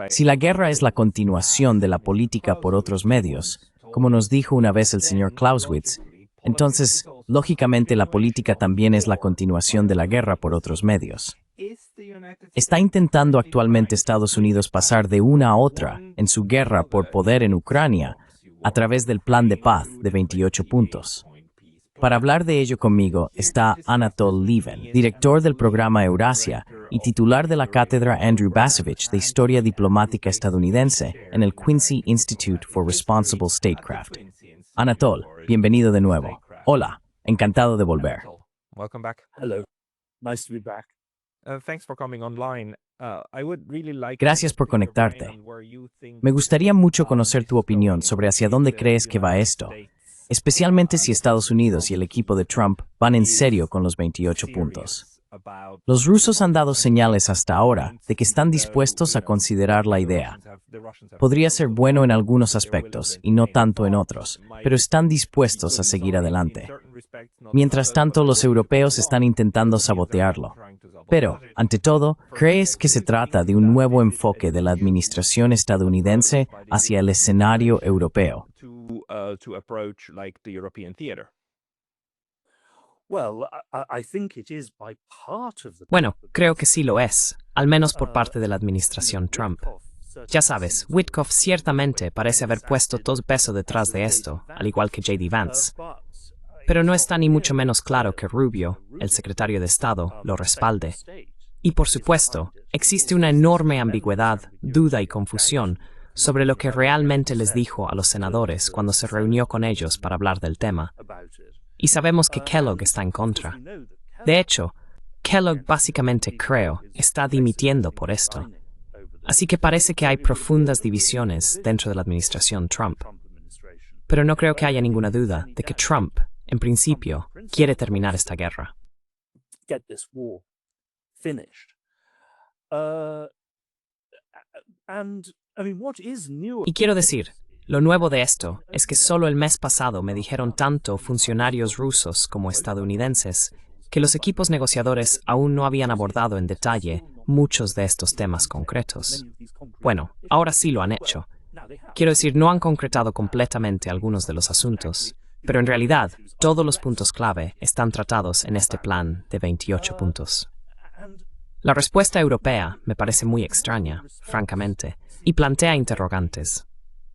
Si la guerra es la continuación de la política por otros medios, como nos dijo una vez el señor Clausewitz, entonces, lógicamente, la política también es la continuación de la guerra por otros medios. ¿Está intentando actualmente Estados Unidos pasar de una a otra en su guerra por poder en Ucrania a través del plan de paz de 28 puntos? Para hablar de ello conmigo está Anatol Lieven, director del programa Eurasia y titular de la cátedra Andrew Bacevich de Historia Diplomática Estadounidense en el Quincy Institute for Responsible Statecraft. Anatol, bienvenido de nuevo. Hola, encantado de volver. Hello, nice to be back. Gracias por conectarte. Me gustaría mucho conocer tu opinión sobre hacia dónde crees que va esto, especialmente si Estados Unidos y el equipo de Trump van en serio con los 28 puntos. Los rusos han dado señales hasta ahora de que están dispuestos a considerar la idea. Podría ser bueno en algunos aspectos y no tanto en otros, pero están dispuestos a seguir adelante. Mientras tanto, los europeos están intentando sabotearlo. Pero, ante todo, ¿crees que se trata de un nuevo enfoque de la administración estadounidense hacia el escenario europeo? Bueno, creo que sí lo es, al menos por parte de la administración Trump. Ya sabes, Witkoff ciertamente parece haber puesto todo peso detrás de esto, al igual que J.D. Vance. Pero no está ni mucho menos claro que Rubio, el secretario de Estado, lo respalde. Y por supuesto, existe una enorme ambigüedad, duda y confusión sobre lo que realmente les dijo a los senadores cuando se reunió con ellos para hablar del tema. Y sabemos que Kellogg está en contra. De hecho, Kellogg básicamente, creo, está dimitiendo por esto. Así que parece que hay profundas divisiones dentro de la administración Trump. Pero no creo que haya ninguna duda de que Trump, en principio, quiere terminar esta guerra. Y quiero decir, lo nuevo de esto es que solo el mes pasado me dijeron tanto funcionarios rusos como estadounidenses que los equipos negociadores aún no habían abordado en detalle muchos de estos temas concretos. Bueno, ahora sí lo han hecho. Quiero decir, no han concretado completamente algunos de los asuntos, pero en realidad todos los puntos clave están tratados en este plan de 28 puntos. La respuesta europea me parece muy extraña, francamente, y plantea interrogantes.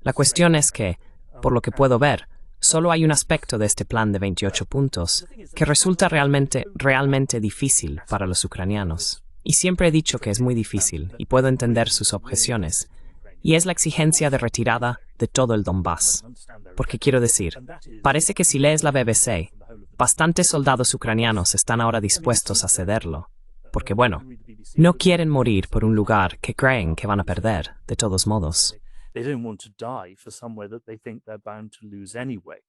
La cuestión es que, por lo que puedo ver, solo hay un aspecto de este plan de 28 puntos que resulta realmente difícil para los ucranianos. Y siempre he dicho que es muy difícil y puedo entender sus objeciones. Y es la exigencia de retirada de todo el Donbass. Porque quiero decir, parece que si lees la BBC, bastantes soldados ucranianos están ahora dispuestos a cederlo. Porque bueno, no quieren morir por un lugar que creen que van a perder, de todos modos. They don't want to die for somewhere that they think they're bound to lose anyway.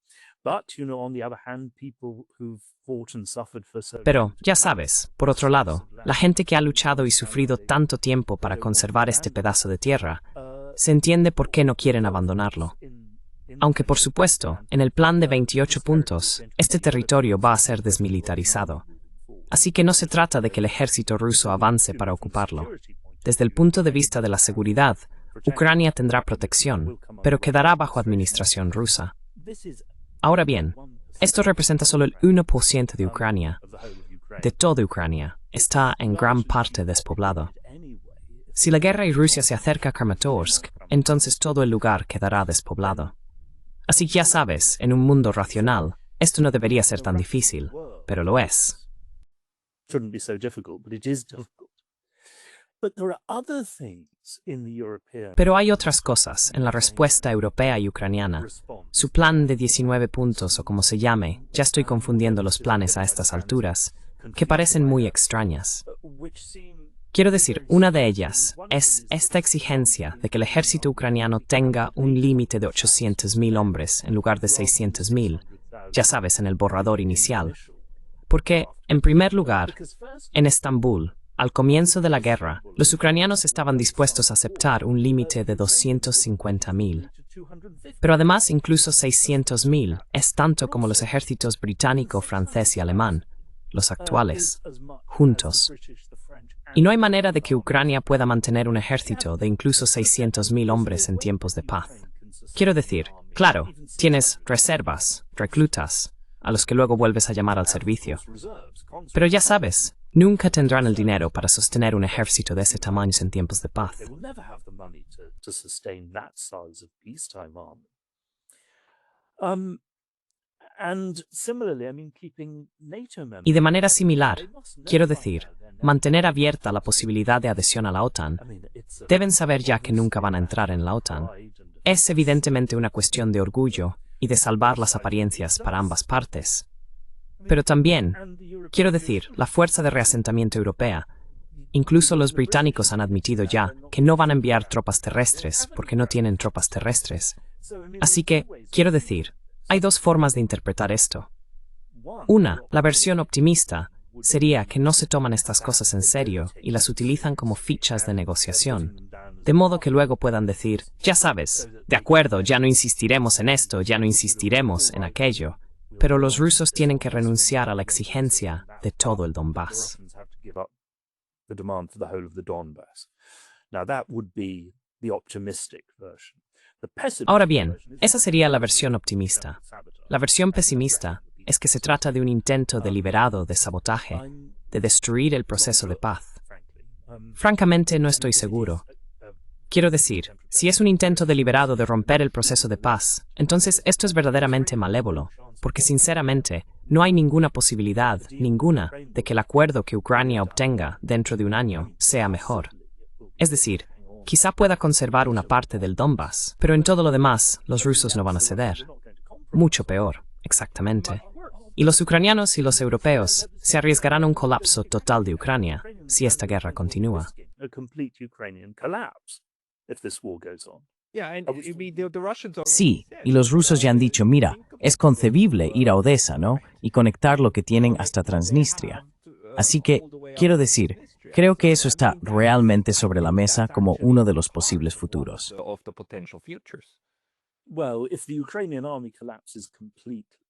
But, on the other hand, people who've fought and suffered for so long. Pero, ya sabes, por otro lado, la gente que ha luchado y sufrido tanto tiempo para conservar este pedazo de tierra, se entiende por qué no quieren abandonarlo. Aunque, por supuesto, en el plan de 28 puntos, este territorio va a ser desmilitarizado. Así que no se trata de que el ejército ruso avance para ocuparlo. Desde el punto de vista de la seguridad, Ucrania tendrá protección, pero quedará bajo administración rusa. Ahora bien, esto representa solo el 1% de Ucrania. De toda Ucrania, está en gran parte despoblado. Si la guerra y Rusia se acerca a Kramatorsk, entonces todo el lugar quedará despoblado. Así que ya sabes, en un mundo racional, esto no debería ser tan difícil, pero lo es. Pero hay otras cosas en la respuesta europea y ucraniana. Su plan de 19 puntos o como se llame, ya estoy confundiendo los planes a estas alturas, que parecen muy extrañas. Quiero decir, una de ellas es esta exigencia de que el ejército ucraniano tenga un límite de 800.000 hombres en lugar de 600.000, ya sabes, en el borrador inicial. Porque, en primer lugar, en Estambul, al comienzo de la guerra, los ucranianos estaban dispuestos a aceptar un límite de 250.000. Pero además, incluso 600.000 es tanto como los ejércitos británico, francés y alemán, los actuales, juntos. Y no hay manera de que Ucrania pueda mantener un ejército de incluso 600.000 hombres en tiempos de paz. Quiero decir, claro, tienes reservas, reclutas, a los que luego vuelves a llamar al servicio. Pero ya sabes, nunca tendrán el dinero para sostener un ejército de ese tamaño en tiempos de paz. Y de manera similar, quiero decir, mantener abierta la posibilidad de adhesión a la OTAN. Deben saber ya que nunca van a entrar en la OTAN. Es evidentemente una cuestión de orgullo y de salvar las apariencias para ambas partes. Pero también, quiero decir, la fuerza de reasentamiento europea. Incluso los británicos han admitido ya que no van a enviar tropas terrestres porque no tienen tropas terrestres. Así que, quiero decir, hay dos formas de interpretar esto. Una, la versión optimista, sería que no se toman estas cosas en serio y las utilizan como fichas de negociación. De modo que luego puedan decir, ya sabes, de acuerdo, ya no insistiremos en esto, ya no insistiremos en aquello. Pero los rusos tienen que renunciar a la exigencia de todo el Donbass. Ahora bien, esa sería la versión optimista. La versión pesimista es que se trata de un intento deliberado de sabotaje, de destruir el proceso de paz. Francamente, no estoy seguro. Quiero decir, si es un intento deliberado de romper el proceso de paz, entonces esto es verdaderamente malévolo, porque sinceramente no hay ninguna posibilidad, ninguna, de que el acuerdo que Ucrania obtenga dentro de un año sea mejor. Es decir, quizá pueda conservar una parte del Donbass, pero en todo lo demás los rusos no van a ceder. Mucho peor, exactamente. Y los ucranianos y los europeos se arriesgarán a un colapso total de Ucrania si esta guerra continúa. Sí, y los rusos ya han dicho, mira, es concebible ir a Odessa, ¿no? Y conectar lo que tienen hasta Transnistria. Así que, quiero decir, creo que eso está realmente sobre la mesa como uno de los posibles futuros.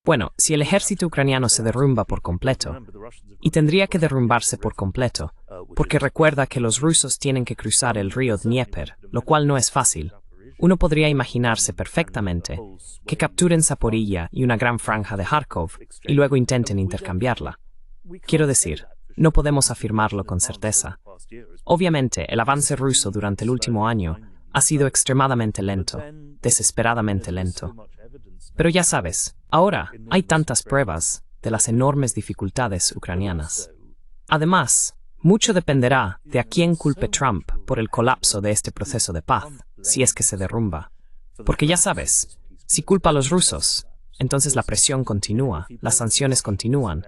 Bueno, si el ejército ucraniano se derrumba por completo, y tendría que derrumbarse por completo, porque recuerda que los rusos tienen que cruzar el río Dnieper, lo cual no es fácil, uno podría imaginarse perfectamente que capturen Zaporilla y una gran franja de Kharkov y luego intenten intercambiarla. Quiero decir, no podemos afirmarlo con certeza. Obviamente, el avance ruso durante el último año ha sido extremadamente lento, desesperadamente lento. Pero ya sabes, ahora hay tantas pruebas de las enormes dificultades ucranianas. Además, mucho dependerá de a quién culpe Trump por el colapso de este proceso de paz, si es que se derrumba. Porque ya sabes, si culpa a los rusos, entonces la presión continúa, las sanciones continúan,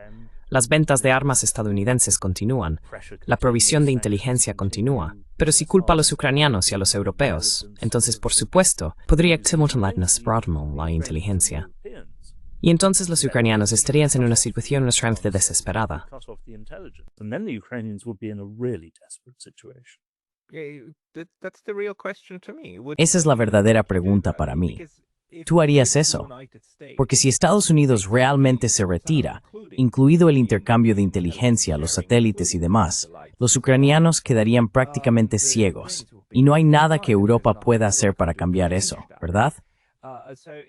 las ventas de armas estadounidenses continúan, la provisión de inteligencia continúa. Pero si culpa a los ucranianos y a los europeos, entonces, por supuesto, podría activar la inteligencia. Y entonces los ucranianos estarían en una situación extremadamente desesperada. Esa es la verdadera pregunta para mí. ¿Tú harías eso? Porque si Estados Unidos realmente se retira, incluido el intercambio de inteligencia, los satélites y demás, los ucranianos quedarían prácticamente ciegos, y no hay nada que Europa pueda hacer para cambiar eso, ¿verdad?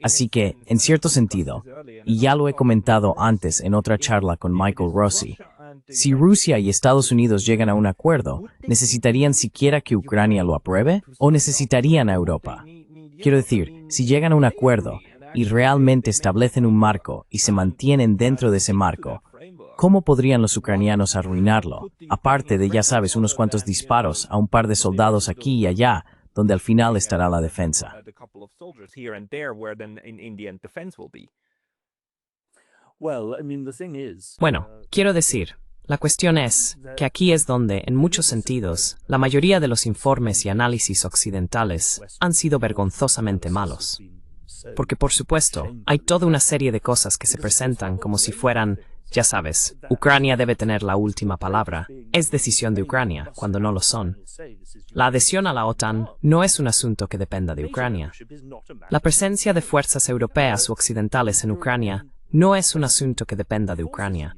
Así que, en cierto sentido, y ya lo he comentado antes en otra charla con Michael Rossi, si Rusia y Estados Unidos llegan a un acuerdo, ¿necesitarían siquiera que Ucrania lo apruebe? ¿O necesitarían a Europa? Quiero decir, si llegan a un acuerdo y realmente establecen un marco y se mantienen dentro de ese marco, ¿cómo podrían los ucranianos arruinarlo? Aparte de, ya sabes, unos cuantos disparos a un par de soldados aquí y allá, donde al final estará la defensa. Bueno, quiero decir, la cuestión es que aquí es donde, en muchos sentidos, la mayoría de los informes y análisis occidentales han sido vergonzosamente malos. Porque, por supuesto, hay toda una serie de cosas que se presentan como si fueran, ya sabes, Ucrania debe tener la última palabra, es decisión de Ucrania, cuando no lo son. La adhesión a la OTAN no es un asunto que dependa de Ucrania. La presencia de fuerzas europeas u occidentales en Ucrania no es un asunto que dependa de Ucrania.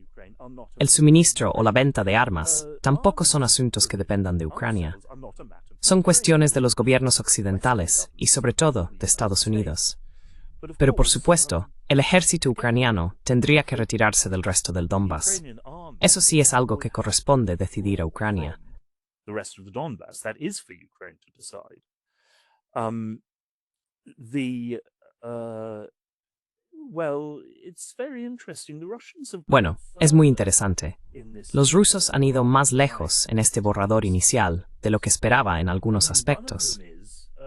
El suministro o la venta de armas tampoco son asuntos que dependan de Ucrania. Son cuestiones de los gobiernos occidentales y sobre todo de Estados Unidos. Pero por supuesto, el ejército ucraniano tendría que retirarse del resto del Donbass. Eso sí es algo que corresponde decidir a Ucrania. The rest of the Donbass. That is for Ukraine to decide. Well, it's very interesting. The Russians have Bueno, es muy interesante. Los rusos han ido más lejos en este borrador inicial de lo que esperaba en algunos aspectos.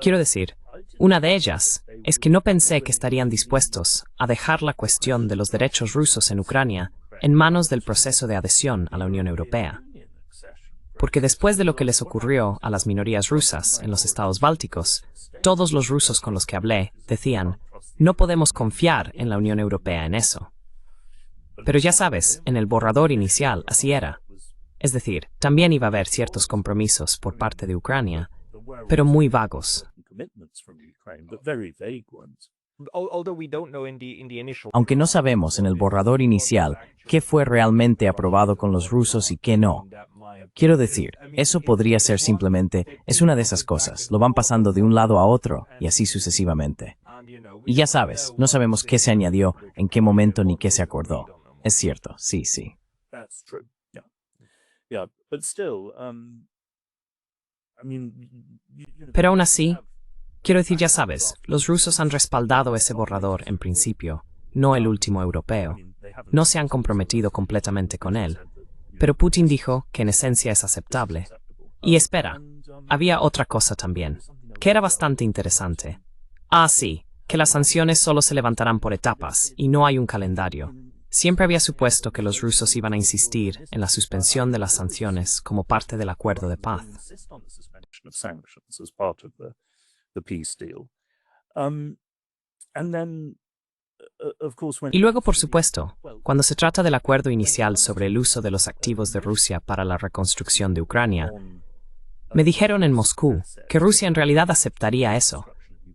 Quiero decir, una de ellas es que no pensé que estarían dispuestos a dejar la cuestión de los derechos rusos en Ucrania en manos del proceso de adhesión a la Unión Europea. Porque después de lo que les ocurrió a las minorías rusas en los estados bálticos, todos los rusos con los que hablé decían, no podemos confiar en la Unión Europea en eso. Pero ya sabes, en el borrador inicial así era. Es decir, también iba a haber ciertos compromisos por parte de Ucrania, pero muy vagos. Aunque no sabemos en el borrador inicial qué fue realmente aprobado con los rusos y qué no. Quiero decir, eso podría ser simplemente, es una de esas cosas, lo van pasando de un lado a otro y así sucesivamente. Y ya sabes, no sabemos qué se añadió, en qué momento ni qué se acordó. Es cierto, sí, sí. Pero aún así, quiero decir, ya sabes, los rusos han respaldado ese borrador en principio, no el último europeo. No se han comprometido completamente con él. Pero Putin dijo que en esencia es aceptable. Y espera, había otra cosa también, que era bastante interesante. Ah, sí, que las sanciones solo se levantarán por etapas y no hay un calendario. Siempre había supuesto que los rusos iban a insistir en la suspensión de las sanciones como parte del acuerdo de paz. Y luego, por supuesto, cuando se trata del acuerdo inicial sobre el uso de los activos de Rusia para la reconstrucción de Ucrania, me dijeron en Moscú que Rusia en realidad aceptaría eso,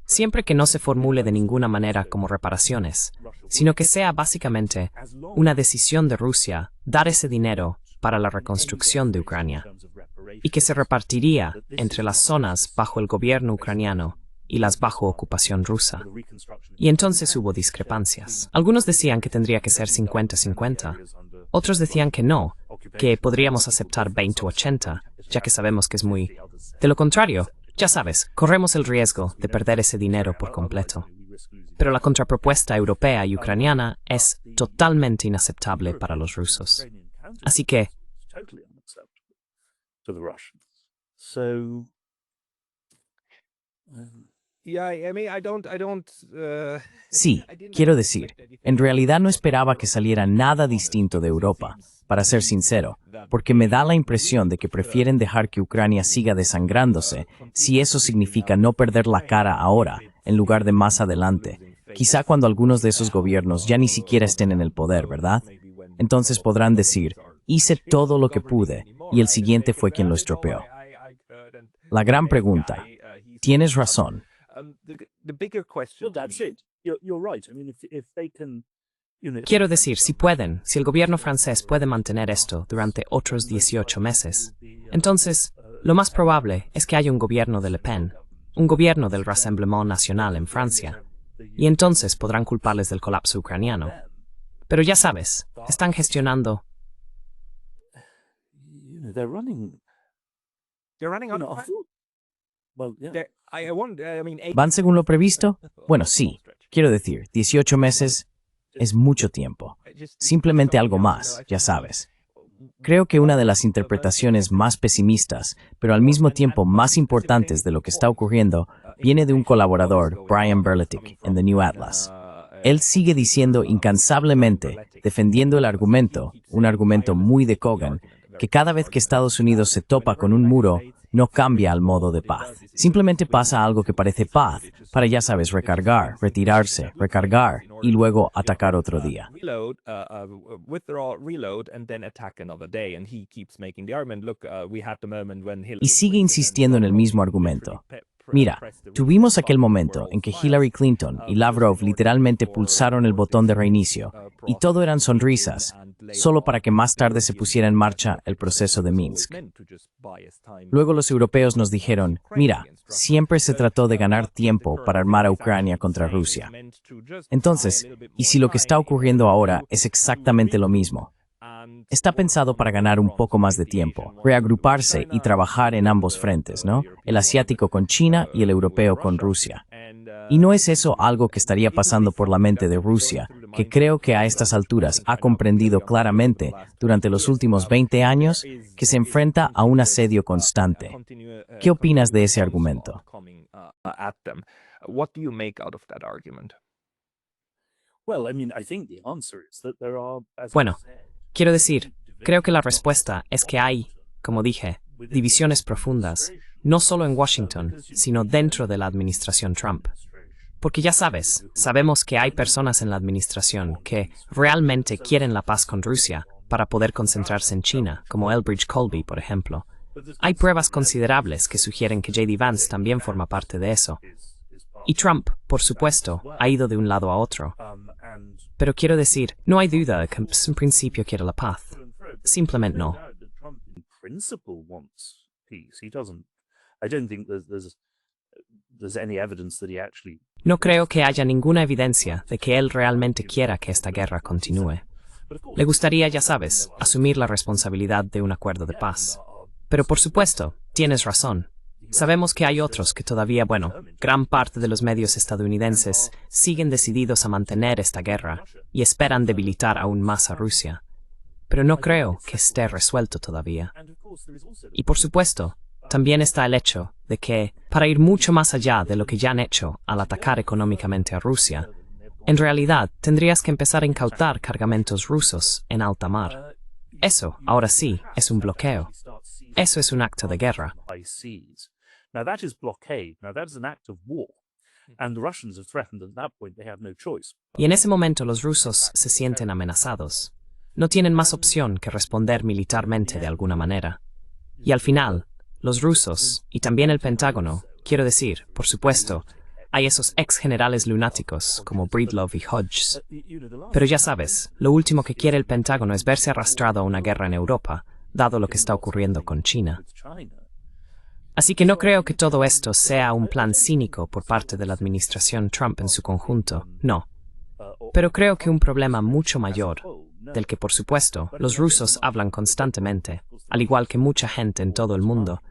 siempre que no se formule de ninguna manera como reparaciones, sino que sea básicamente una decisión de Rusia dar ese dinero para la reconstrucción de Ucrania, y que se repartiría entre las zonas bajo el gobierno ucraniano y las bajo ocupación rusa. Y entonces hubo discrepancias. Algunos decían que tendría que ser 50-50. Otros decían que no, que podríamos aceptar 20-80, ya que sabemos que es muy... De lo contrario, ya sabes, corremos el riesgo de perder ese dinero por completo. Pero la contrapropuesta europea y ucraniana es totalmente inaceptable para los rusos. Así que... Sí, quiero decir, en realidad no esperaba que saliera nada distinto de Europa, para ser sincero, porque me da la impresión de que prefieren dejar que Ucrania siga desangrándose, si eso significa no perder la cara ahora, en lugar de más adelante, quizá cuando algunos de esos gobiernos ya ni siquiera estén en el poder, ¿verdad? Entonces podrán decir, hice todo lo que pude, y el siguiente fue quien lo estropeó. La gran pregunta, tienes razón. Quiero decir, si pueden, si el gobierno francés puede mantener esto durante otros 18 meses, entonces, lo más probable es que haya un gobierno de Le Pen, un gobierno del Rassemblement National en Francia, y entonces podrán culparles del colapso ucraniano. Pero ya sabes, están gestionando... ¿Van según lo previsto? Bueno, sí. Quiero decir, 18 meses es mucho tiempo. Simplemente algo más, ya sabes. Creo que una de las interpretaciones más pesimistas, pero al mismo tiempo más importantes de lo que está ocurriendo, viene de un colaborador, Brian Berletic, en The New Atlas. Él sigue diciendo incansablemente, defendiendo el argumento, un argumento muy de Kogan, que cada vez que Estados Unidos se topa con un muro, no cambia al modo de paz. Simplemente pasa algo que parece paz, para ya sabes, recargar, retirarse, recargar, y luego atacar otro día. Y sigue insistiendo en el mismo argumento. Mira, tuvimos aquel momento en que Hillary Clinton y Lavrov literalmente pulsaron el botón de reinicio, y todo eran sonrisas, solo para que más tarde se pusiera en marcha el proceso de Minsk. Luego los europeos nos dijeron, mira, siempre se trató de ganar tiempo para armar a Ucrania contra Rusia. Entonces, ¿y si lo que está ocurriendo ahora es exactamente lo mismo? Está pensado para ganar un poco más de tiempo, reagruparse y trabajar en ambos frentes, ¿no? El asiático con China y el europeo con Rusia. ¿Y no es eso algo que estaría pasando por la mente de Rusia, que creo que a estas alturas ha comprendido claramente durante los últimos 20 años que se enfrenta a un asedio constante? ¿Qué opinas de ese argumento? Bueno, quiero decir, creo que la respuesta es que hay, como dije, divisiones profundas, no solo en Washington, sino dentro de la administración Trump. Porque ya sabemos que hay personas en la administración que realmente quieren la paz con Rusia para poder concentrarse en China, como Elbridge Colby, por ejemplo. Hay pruebas considerables que sugieren que J.D. Vance también forma parte de eso. Y Trump, por supuesto, ha ido de un lado a otro. Pero quiero decir, no hay duda de que en principio quiere la paz. Simplemente no. No creo que haya ninguna evidencia de que él realmente quiera que esta guerra continúe. Le gustaría, ya sabes, asumir la responsabilidad de un acuerdo de paz. Pero por supuesto, tienes razón. Sabemos que hay otros que todavía, gran parte de los medios estadounidenses siguen decididos a mantener esta guerra y esperan debilitar aún más a Rusia. Pero no creo que esté resuelto todavía. Y por supuesto, también está el hecho de que, para ir mucho más allá de lo que ya han hecho al atacar económicamente a Rusia, en realidad tendrías que empezar a incautar cargamentos rusos en alta mar. Eso, ahora sí, es un bloqueo. Eso es un acto de guerra. Now that is blockade. Now that is an act of war. And the Russians have threatened at that point they have no choice. Y en ese momento los rusos se sienten amenazados. No tienen más opción que responder militarmente de alguna manera. Y al final, los rusos, y también el Pentágono, quiero decir, por supuesto, hay esos ex generales lunáticos como Breedlove y Hodges. Pero ya sabes, lo último que quiere el Pentágono es verse arrastrado a una guerra en Europa, dado lo que está ocurriendo con China. Así que no creo que todo esto sea un plan cínico por parte de la administración Trump en su conjunto, no. Pero creo que un problema mucho mayor, del que por supuesto los rusos hablan constantemente, al igual que mucha gente en todo el mundo,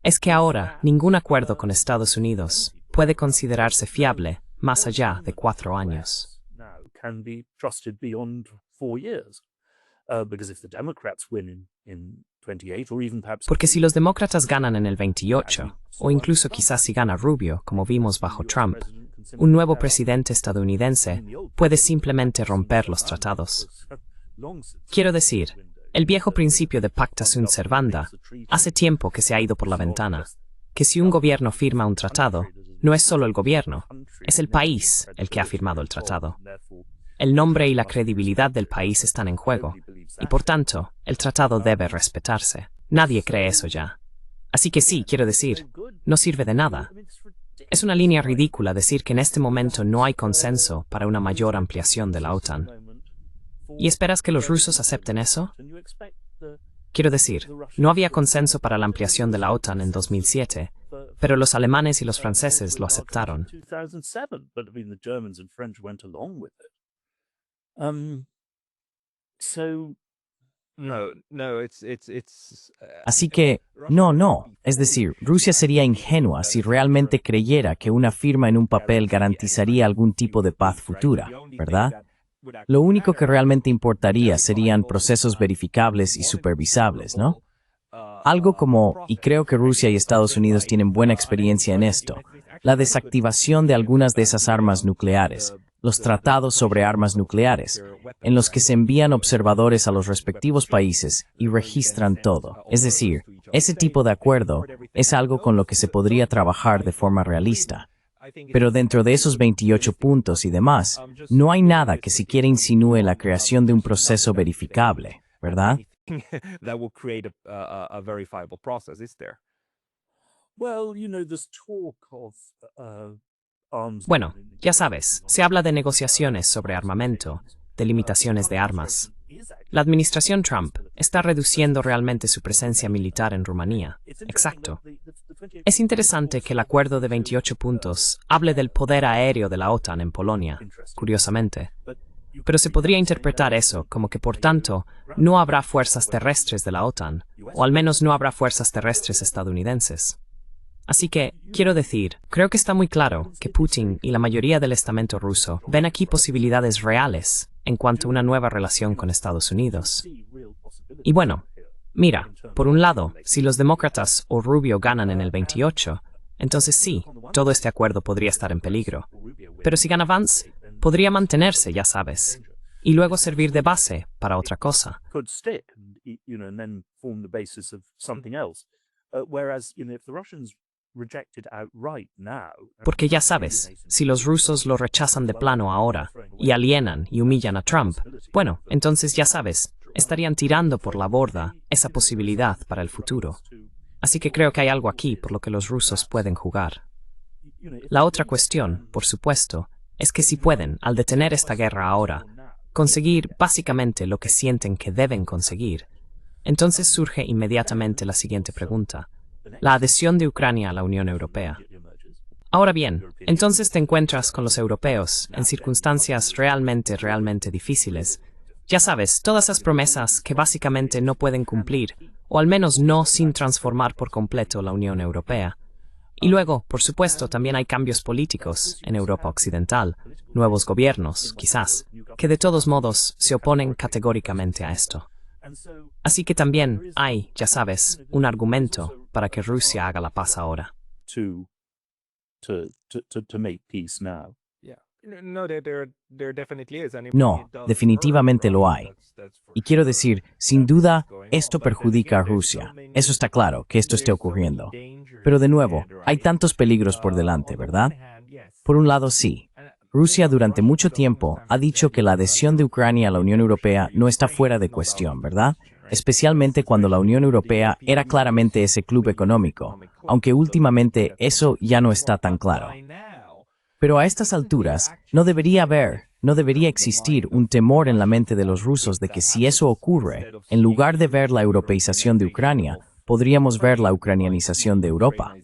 es que ahora ningún acuerdo con Estados Unidos puede considerarse fiable más allá de 4 años. Porque si los demócratas ganan en el 28, o incluso quizás si gana Rubio, como vimos bajo Trump, un nuevo presidente estadounidense puede simplemente romper los tratados. Quiero decir, el viejo principio de pacta sunt servanda hace tiempo que se ha ido por la ventana, que si un gobierno firma un tratado, no es solo el gobierno, es el país el que ha firmado el tratado. El nombre y la credibilidad del país están en juego, y por tanto, el tratado debe respetarse. Nadie cree eso ya. Así que sí, quiero decir, no sirve de nada. Es una línea ridícula decir que en este momento no hay consenso para una mayor ampliación de la OTAN. ¿Y esperas que los rusos acepten eso? Quiero decir, no había consenso para la ampliación de la OTAN en 2007, pero los alemanes y los franceses lo aceptaron. Así que, no. Es decir, Rusia sería ingenua si realmente creyera que una firma en un papel garantizaría algún tipo de paz futura, ¿verdad? Lo único que realmente importaría serían procesos verificables y supervisables, ¿no? Algo como, y creo que Rusia y Estados Unidos tienen buena experiencia en esto, la desactivación de algunas de esas armas nucleares, los tratados sobre armas nucleares, en los que se envían observadores a los respectivos países y registran todo. Es decir, ese tipo de acuerdo es algo con lo que se podría trabajar de forma realista. Pero dentro de esos 28 puntos y demás, no hay nada que siquiera insinúe la creación de un proceso verificable, ¿verdad? Well, there's talk of arms. Bueno, ya sabes, se habla de negociaciones sobre armamento, de limitaciones de armas. La administración Trump está reduciendo realmente su presencia militar en Rumanía. Exacto. Es interesante que el acuerdo de 28 puntos hable del poder aéreo de la OTAN en Polonia, curiosamente. Pero se podría interpretar eso como que, por tanto, no habrá fuerzas terrestres de la OTAN, o al menos no habrá fuerzas terrestres estadounidenses. Así que, quiero decir, creo que está muy claro que Putin y la mayoría del estamento ruso ven aquí posibilidades reales en cuanto a una nueva relación con Estados Unidos. Y bueno, mira, por un lado, si los demócratas o Rubio ganan en el 28, entonces sí, todo este acuerdo podría estar en peligro. Pero si gana Vance, podría mantenerse, ya sabes, y luego servir de base para otra cosa. Could stick, and then form the basis of something else. Whereas, if the Russians rejected outright now. Porque ya sabes, si los rusos lo rechazan de plano ahora, y alienan y humillan a Trump, bueno, entonces ya sabes, estarían tirando por la borda esa posibilidad para el futuro. Así que creo que hay algo aquí por lo que los rusos pueden jugar. La otra cuestión, por supuesto, es que si pueden, al detener esta guerra ahora, conseguir básicamente lo que sienten que deben conseguir, entonces surge inmediatamente la siguiente pregunta: la adhesión de Ucrania a la Unión Europea. Ahora bien, entonces te encuentras con los europeos en circunstancias realmente difíciles. Ya sabes, todas esas promesas que básicamente no pueden cumplir, o al menos no sin transformar por completo la Unión Europea. Y luego, por supuesto, también hay cambios políticos en Europa Occidental, nuevos gobiernos, quizás, que de todos modos se oponen categóricamente a esto. Así que también hay, ya sabes, un argumento para que Rusia haga la paz ahora. To make peace now. No, definitivamente lo hay. Y quiero decir, sin duda, esto perjudica a Rusia. Eso está claro, que esto esté ocurriendo. Pero de nuevo, hay tantos peligros por delante, ¿verdad? Por un lado, sí. Rusia durante mucho tiempo ha dicho que la adhesión de Ucrania a la Unión Europea no está fuera de cuestión, ¿verdad? Especialmente cuando la Unión Europea era claramente ese club económico, aunque últimamente eso ya no está tan claro. Pero a estas alturas, no debería existir un temor en la mente de los rusos de que si eso ocurre, en lugar de ver la europeización de Ucrania, podríamos ver la ucranianización de Europa.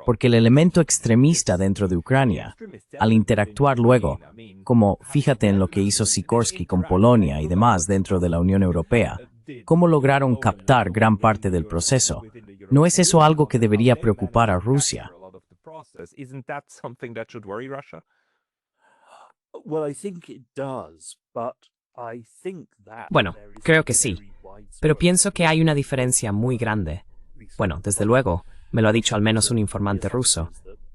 Porque el elemento extremista dentro de Ucrania, al interactuar luego, como fíjate en lo que hizo Sikorsky con Polonia y demás dentro de la Unión Europea, cómo lograron captar gran parte del proceso, ¿no es eso algo que debería preocupar a Rusia? Bueno, creo que sí, pero pienso que hay una diferencia muy grande. Bueno, desde luego, me lo ha dicho al menos un informante ruso,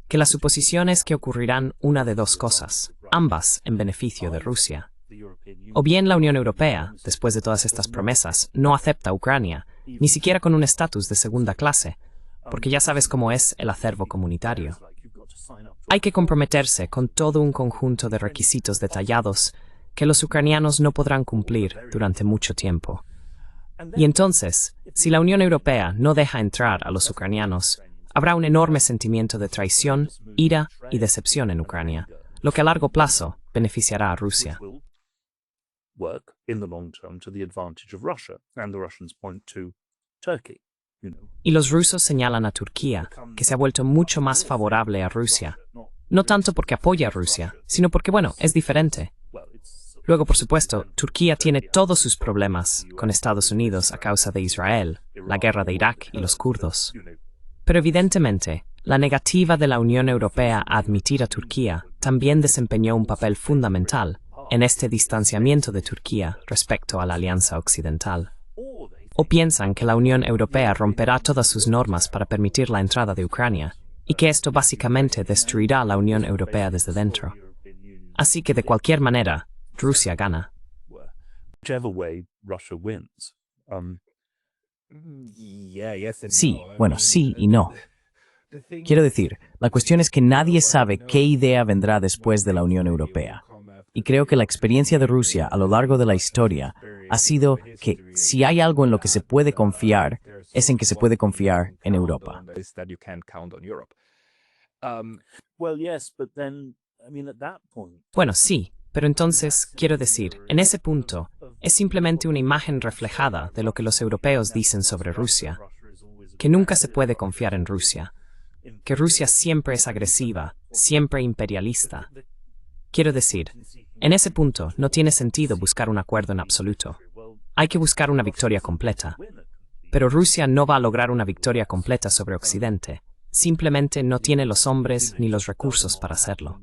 que la suposición es que ocurrirán una de dos cosas, ambas en beneficio de Rusia. O bien la Unión Europea, después de todas estas promesas, no acepta a Ucrania, ni siquiera con un estatus de segunda clase, porque ya sabes cómo es el acervo comunitario. Hay que comprometerse con todo un conjunto de requisitos detallados que los ucranianos no podrán cumplir durante mucho tiempo. Y entonces, si la Unión Europea no deja entrar a los ucranianos, habrá un enorme sentimiento de traición, ira y decepción en Ucrania, lo que a largo plazo beneficiará a Rusia. Y los rusos señalan a Turquía, que se ha vuelto mucho más favorable a Rusia, no tanto porque apoya a Rusia, sino porque, bueno, es diferente. Luego, por supuesto, Turquía tiene todos sus problemas con Estados Unidos a causa de Israel, la guerra de Irak y los kurdos. Pero evidentemente, la negativa de la Unión Europea a admitir a Turquía también desempeñó un papel fundamental en este distanciamiento de Turquía respecto a la Alianza Occidental. O piensan que la Unión Europea romperá todas sus normas para permitir la entrada de Ucrania, y que esto básicamente destruirá a la Unión Europea desde dentro. Así que de cualquier manera, Rusia gana. Sí, bueno, sí y no. Quiero decir, la cuestión es que nadie sabe qué idea vendrá después de la Unión Europea. y creo que la experiencia de Rusia a lo largo de la historia ha sido que si hay algo en lo que se puede confiar, es en que se puede confiar en Europa. Well, yes, but then, I mean, at that point, Bueno, sí, pero entonces, quiero decir, en ese punto, es simplemente una imagen reflejada de lo que los europeos dicen sobre Rusia, que nunca se puede confiar en Rusia, que Rusia siempre es agresiva, siempre imperialista. Quiero decir, en ese punto no tiene sentido buscar un acuerdo en absoluto. Hay que buscar una victoria completa. Pero Rusia no va a lograr una victoria completa sobre Occidente. Simplemente no tiene los hombres ni los recursos para hacerlo.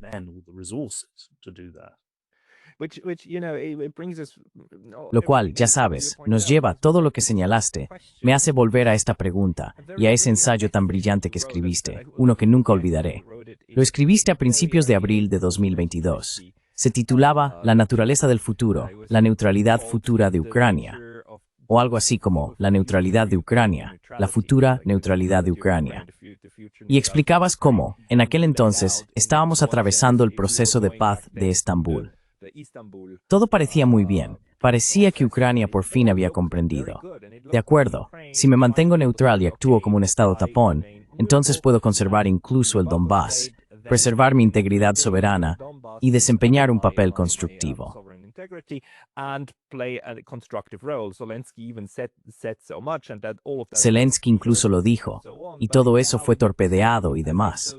Lo cual, ya sabes, nos lleva a todo lo que señalaste, me hace volver a esta pregunta y a ese ensayo tan brillante que escribiste, uno que nunca olvidaré. Lo escribiste a principios de abril de 2022. Se titulaba La naturaleza del futuro, la neutralidad futura de Ucrania, o algo así como La neutralidad de Ucrania, la futura neutralidad de Ucrania. Y explicabas cómo, en aquel entonces, estábamos atravesando el proceso de paz de Estambul. Todo parecía muy bien. Parecía que Ucrania por fin había comprendido. De acuerdo, si me mantengo neutral y actúo como un estado tapón, entonces puedo conservar incluso el Donbass, preservar mi integridad soberana y desempeñar un papel constructivo. Zelensky incluso lo dijo, y todo eso fue torpedeado y demás.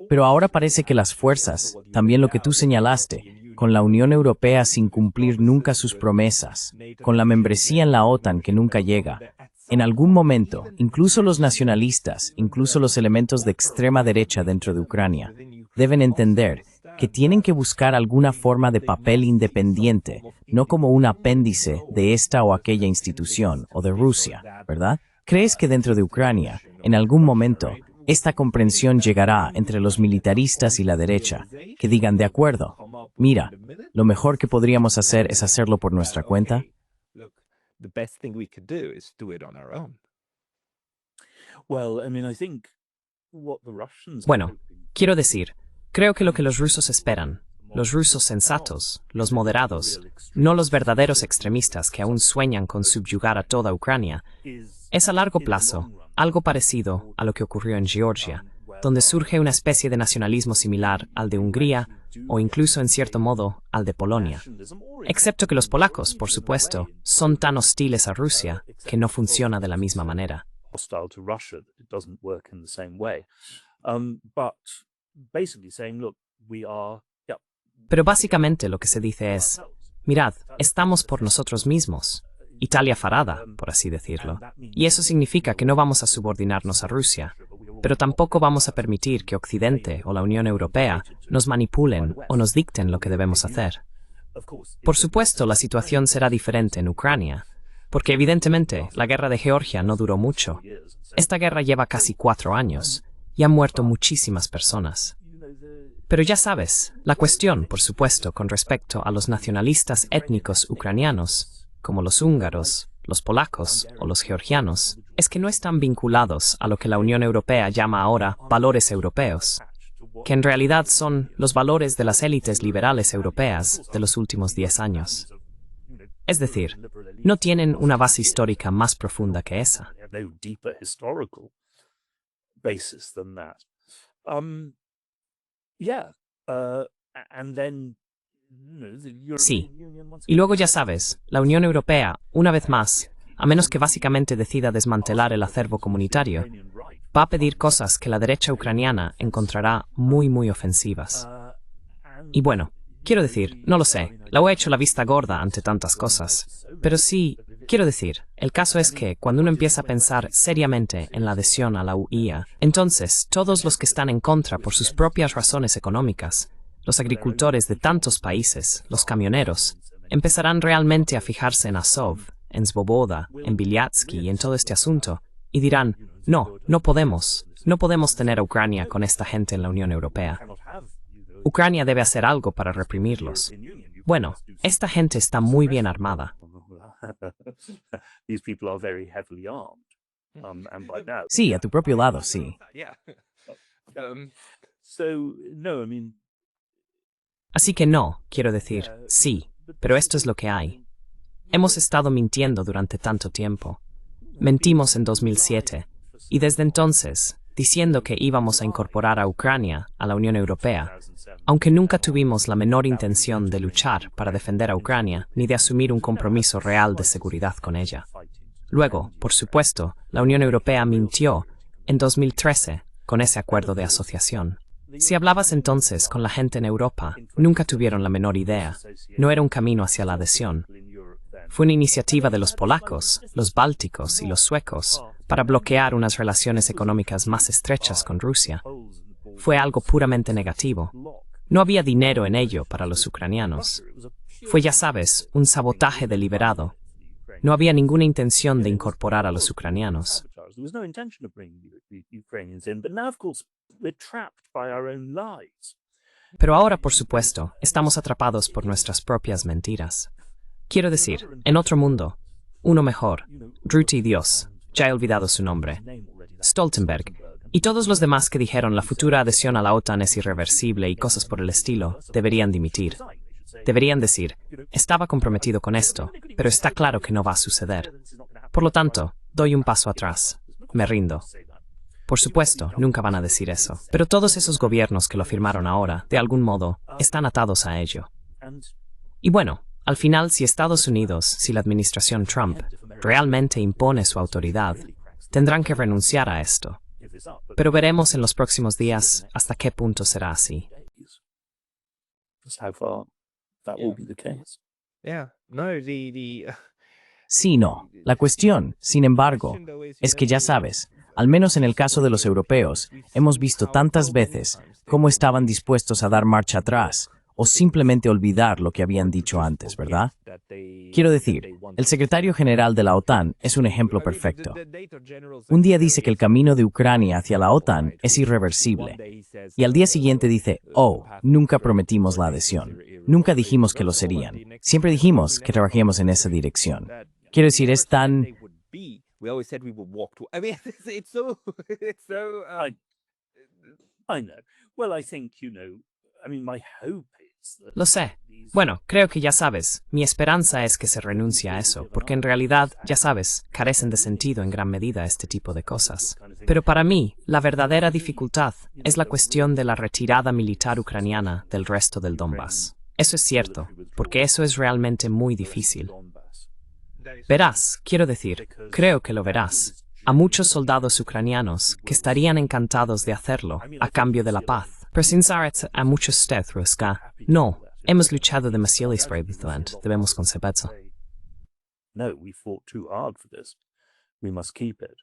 Pero ahora parece que las fuerzas, también lo que tú señalaste, con la Unión Europea sin cumplir nunca sus promesas, con la membresía en la OTAN que nunca llega, en algún momento, incluso los nacionalistas, incluso los elementos de extrema derecha dentro de Ucrania, deben entender que tienen que buscar alguna forma de papel independiente, no como un apéndice de esta o aquella institución o de Rusia, ¿verdad? ¿Crees que dentro de Ucrania, en algún momento, esta comprensión llegará entre los militaristas y la derecha, que digan de acuerdo, mira, lo mejor que podríamos hacer es hacerlo por nuestra cuenta? Bueno, quiero decir, creo que lo que los rusos esperan, los rusos sensatos, los moderados, no los verdaderos extremistas que aún sueñan con subyugar a toda Ucrania, es a largo plazo algo parecido a lo que ocurrió en Georgia, donde surge una especie de nacionalismo similar al de Hungría o incluso en cierto modo al de Polonia. Excepto que los polacos, por supuesto, son tan hostiles a Rusia que no funciona de la misma manera. Pero básicamente lo que se dice es, mirad, estamos por nosotros mismos. Italia farada, por así decirlo. Y eso significa que no vamos a subordinarnos a Rusia, pero tampoco vamos a permitir que Occidente o la Unión Europea nos manipulen o nos dicten lo que debemos hacer. Por supuesto, la situación será diferente en Ucrania, porque evidentemente la guerra de Georgia no duró mucho. Esta guerra lleva casi 4 años y han muerto muchísimas personas. Pero ya sabes, la cuestión, por supuesto, con respecto a los nacionalistas étnicos ucranianos, como los húngaros, los polacos o los georgianos, es que no están vinculados a lo que la Unión Europea llama ahora valores europeos, que en realidad son los valores de las élites liberales europeas de los últimos 10 años. Es decir, no tienen una base histórica más profunda que esa. Sí. Y luego ya sabes, la Unión Europea, una vez más, a menos que básicamente decida desmantelar el acervo comunitario, va a pedir cosas que la derecha ucraniana encontrará muy ofensivas. Y bueno, quiero decir, no lo sé, la UE ha hecho la vista gorda ante tantas cosas. Pero sí, quiero decir, el caso es que cuando uno empieza a pensar seriamente en la adhesión a la UIA, entonces todos los que están en contra por sus propias razones económicas, los agricultores de tantos países, los camioneros, empezarán realmente a fijarse en Azov, en Svoboda, en Bialyatsky y en todo este asunto, y dirán, no podemos tener a Ucrania con esta gente en la Unión Europea. Ucrania debe hacer algo para reprimirlos. Bueno, esta gente está muy bien armada. Sí, a tu propio lado, sí. Así que no, quiero decir, sí, pero esto es lo que hay. Hemos estado mintiendo durante tanto tiempo. Mentimos en 2007, y desde entonces, diciendo que íbamos a incorporar a Ucrania a la Unión Europea, aunque nunca tuvimos la menor intención de luchar para defender a Ucrania ni de asumir un compromiso real de seguridad con ella. Luego, por supuesto, la Unión Europea mintió en 2013 con ese acuerdo de asociación. Si hablabas entonces con la gente en Europa, nunca tuvieron la menor idea. No era un camino hacia la adhesión. Fue una iniciativa de los polacos, los bálticos y los suecos para bloquear unas relaciones económicas más estrechas con Rusia. Fue algo puramente negativo. No había dinero en ello para los ucranianos. Fue, ya sabes, un sabotaje deliberado. No había ninguna intención de incorporar a los ucranianos. Pero ahora, por supuesto, estamos atrapados por nuestras propias mentiras. Quiero decir, en otro mundo, uno mejor, Rutte y Dios, ya he olvidado su nombre, Stoltenberg, y todos los demás que dijeron la futura adhesión a la OTAN es irreversible y cosas por el estilo, deberían dimitir. Deberían decir, estaba comprometido con esto, pero está claro que no va a suceder. Por lo tanto, doy un paso atrás. Me rindo. Por supuesto, nunca van a decir eso. Pero todos esos gobiernos que lo firmaron ahora, de algún modo, están atados a ello. Y bueno, al final, si Estados Unidos, si la administración Trump, realmente impone su autoridad, tendrán que renunciar a esto. Pero veremos en los próximos días hasta qué punto será así. Sí, no. La cuestión, sin embargo, es que ya sabes, al menos en el caso de los europeos, hemos visto tantas veces cómo estaban dispuestos a dar marcha atrás o simplemente olvidar lo que habían dicho antes, ¿verdad? Quiero decir, el secretario general de la OTAN es un ejemplo perfecto. Un día dice que el camino de Ucrania hacia la OTAN es irreversible, y al día siguiente dice, oh, nunca prometimos la adhesión, nunca dijimos que lo serían, siempre dijimos que trabajaríamos en esa dirección. Quiero decir, es tan... Lo sé. Bueno, creo que ya sabes, mi esperanza es que se renuncie a eso, porque en realidad, ya sabes, carecen de sentido en gran medida este tipo de cosas. Pero para mí, la verdadera dificultad es la cuestión de la retirada militar ucraniana del resto del Donbass. Eso es cierto, porque eso es realmente muy difícil. Verás, quiero decir, creo que lo verás, a muchos soldados ucranianos que estarían encantados de hacerlo a cambio de la paz. Pero sin saber a muchos ustedes, no, hemos luchado demasiado espiritualmente, debemos conservarlo. No, we fought too hard for this. We must keep it.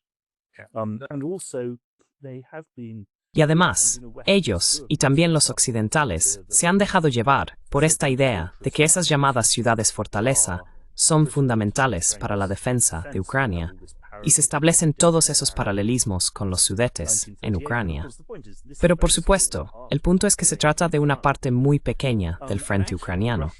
And also, they have been... Y además, ellos, y también los occidentales, se han dejado llevar por esta idea de que esas llamadas ciudades fortaleza son fundamentales para la defensa de Ucrania, y se establecen todos esos paralelismos con los Sudetes en Ucrania. Pero por supuesto, el punto es que se trata de una parte muy pequeña del frente ucraniano.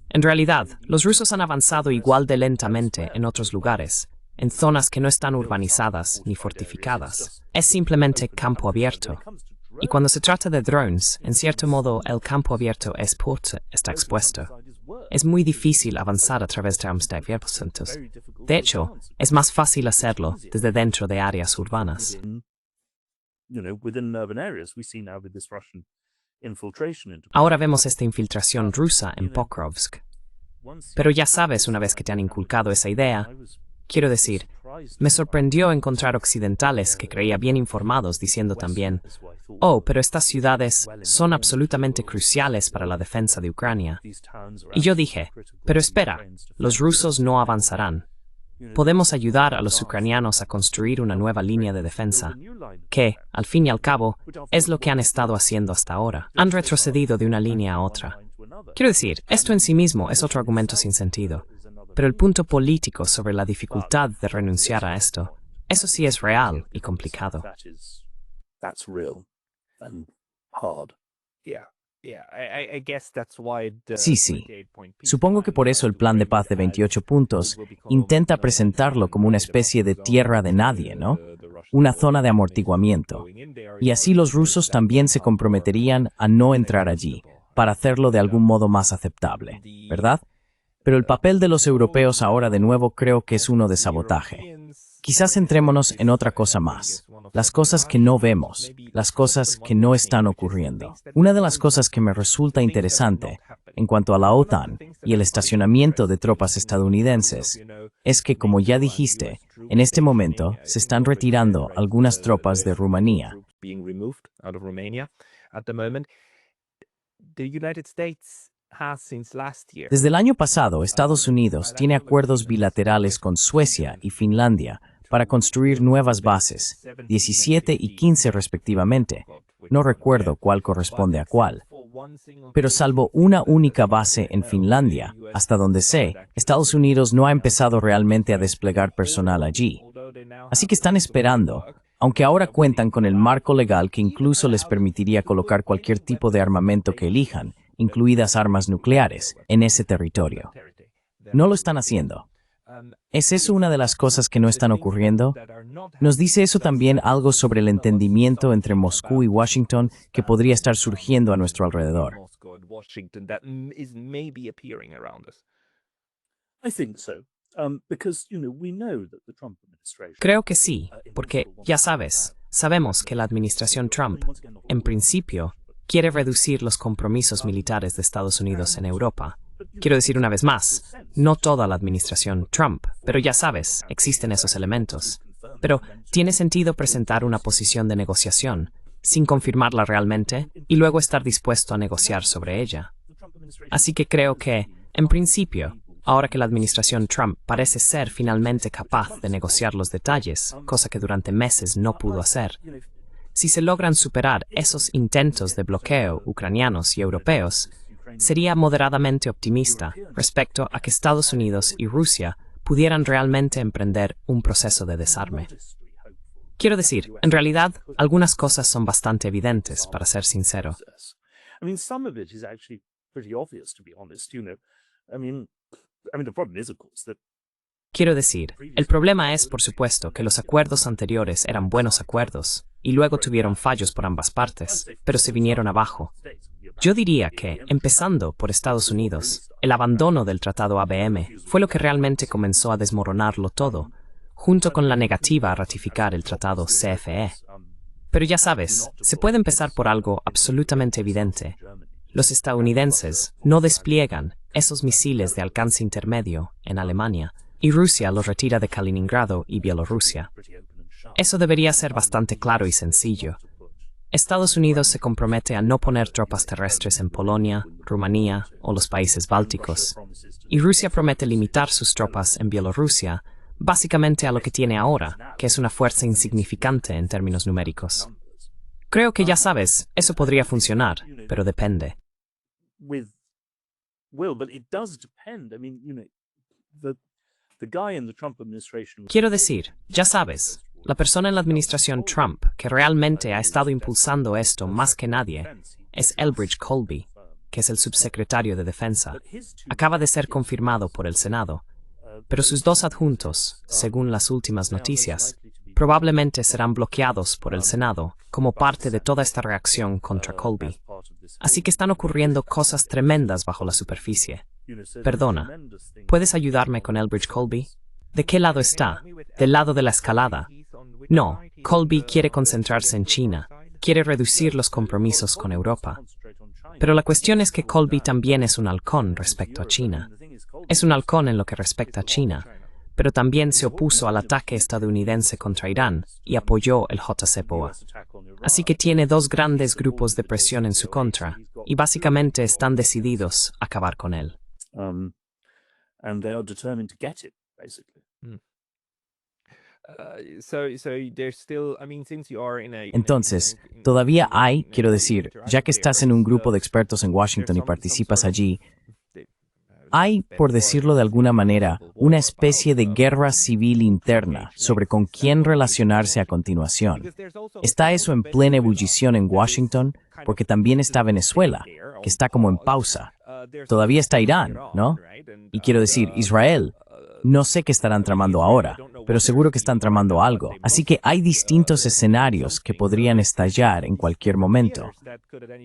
En realidad, los rusos han avanzado igual de lentamente en otros lugares, en zonas que no están urbanizadas ni fortificadas. Es simplemente campo abierto. Y cuando se trata de drones, en cierto modo el campo abierto está expuesto. Es muy difícil avanzar a través de armas abiertos. De hecho, es más fácil hacerlo desde dentro de áreas urbanas. Ahora vemos esta infiltración rusa en Pokrovsk. Pero ya sabes, una vez que te han inculcado esa idea, quiero decir, me sorprendió encontrar occidentales que creía bien informados diciendo también, oh, pero estas ciudades son absolutamente cruciales para la defensa de Ucrania. Y yo dije, pero espera, los rusos no avanzarán. Podemos ayudar a los ucranianos a construir una nueva línea de defensa, que, al fin y al cabo, es lo que han estado haciendo hasta ahora. Han retrocedido de una línea a otra. Quiero decir, esto en sí mismo es otro argumento sin sentido. Pero el punto político sobre la dificultad de renunciar a esto, eso sí es real y complicado. Sí, sí. Supongo que por eso el plan de paz de 28 puntos intenta presentarlo como una especie de tierra de nadie, ¿no? Una zona de amortiguamiento. Y así los rusos también se comprometerían a no entrar allí, para hacerlo de algún modo más aceptable, ¿verdad? Pero el papel de los europeos ahora de nuevo creo que es uno de sabotaje. Quizás centrémonos en otra cosa más. Las cosas que no vemos, las cosas que no están ocurriendo. Una de las cosas que me resulta interesante en cuanto a la OTAN y el estacionamiento de tropas estadounidenses es que, como ya dijiste, en este momento se están retirando algunas tropas de Rumanía. Desde el año pasado, Estados Unidos tiene acuerdos bilaterales con Suecia y Finlandia para construir nuevas bases, 17 y 15 respectivamente. No recuerdo cuál corresponde a cuál. Pero salvo una única base en Finlandia, hasta donde sé, Estados Unidos no ha empezado realmente a desplegar personal allí. Así que están esperando, aunque ahora cuentan con el marco legal que incluso les permitiría colocar cualquier tipo de armamento que elijan, incluidas armas nucleares, en ese territorio. No lo están haciendo. ¿Es eso una de las cosas que no están ocurriendo? ¿Nos dice eso también algo sobre el entendimiento entre Moscú y Washington que podría estar surgiendo a nuestro alrededor? Creo que sí, porque, ya sabemos que la administración Trump, en principio, quiere reducir los compromisos militares de Estados Unidos en Europa. Quiero decir una vez más, no toda la administración Trump, pero ya sabes, existen esos elementos. Pero, ¿tiene sentido presentar una posición de negociación, sin confirmarla realmente, y luego estar dispuesto a negociar sobre ella? Así que creo que, en principio, ahora que la administración Trump parece ser finalmente capaz de negociar los detalles, cosa que durante meses no pudo hacer, si se logran superar esos intentos de bloqueo ucranianos y europeos, sería moderadamente optimista respecto a que Estados Unidos y Rusia pudieran realmente emprender un proceso de desarme. Quiero decir, en realidad, algunas cosas son bastante evidentes, para ser sincero. Quiero decir, el problema es, por supuesto, que los acuerdos anteriores eran buenos acuerdos, y luego tuvieron fallos por ambas partes, pero se vinieron abajo. Yo diría que, empezando por Estados Unidos, el abandono del Tratado ABM fue lo que realmente comenzó a desmoronarlo todo, junto con la negativa a ratificar el Tratado CFE. Pero ya sabes, se puede empezar por algo absolutamente evidente. Los estadounidenses no despliegan esos misiles de alcance intermedio en Alemania, y Rusia los retira de Kaliningrado y Bielorrusia. Eso debería ser bastante claro y sencillo. Estados Unidos se compromete a no poner tropas terrestres en Polonia, Rumanía o los países bálticos, y Rusia promete limitar sus tropas en Bielorrusia, básicamente a lo que tiene ahora, que es una fuerza insignificante en términos numéricos. Creo que ya sabes, eso podría funcionar, pero depende. Quiero decir, ya sabes, la persona en la administración Trump que realmente ha estado impulsando esto más que nadie es Elbridge Colby, que es el subsecretario de Defensa. Acaba de ser confirmado por el Senado, pero sus dos adjuntos, según las últimas noticias, probablemente serán bloqueados por el Senado como parte de toda esta reacción contra Colby. Así que están ocurriendo cosas tremendas bajo la superficie. Perdona, ¿puedes ayudarme con Elbridge Colby? ¿De qué lado está? ¿Del lado de la escalada? No, Colby quiere concentrarse en China, quiere reducir los compromisos con Europa. Pero la cuestión es que Colby también es un halcón respecto a China. Es un halcón en lo que respecta a China, pero también se opuso al ataque estadounidense contra Irán y apoyó el JCPOA. Así que tiene dos grandes grupos de presión en su contra, y básicamente están decididos a acabar con él. Entonces, todavía hay, quiero decir, ya que estás en un grupo de expertos en Washington y participas allí, hay, por decirlo de alguna manera, una especie de guerra civil interna sobre con quién relacionarse a continuación. ¿Está eso en plena ebullición en Washington? Porque también está Venezuela, que está como en pausa. Todavía está Irán, ¿no? Y quiero decir, Israel. No sé qué estarán tramando ahora, pero seguro que están tramando algo. Así que hay distintos escenarios que podrían estallar en cualquier momento.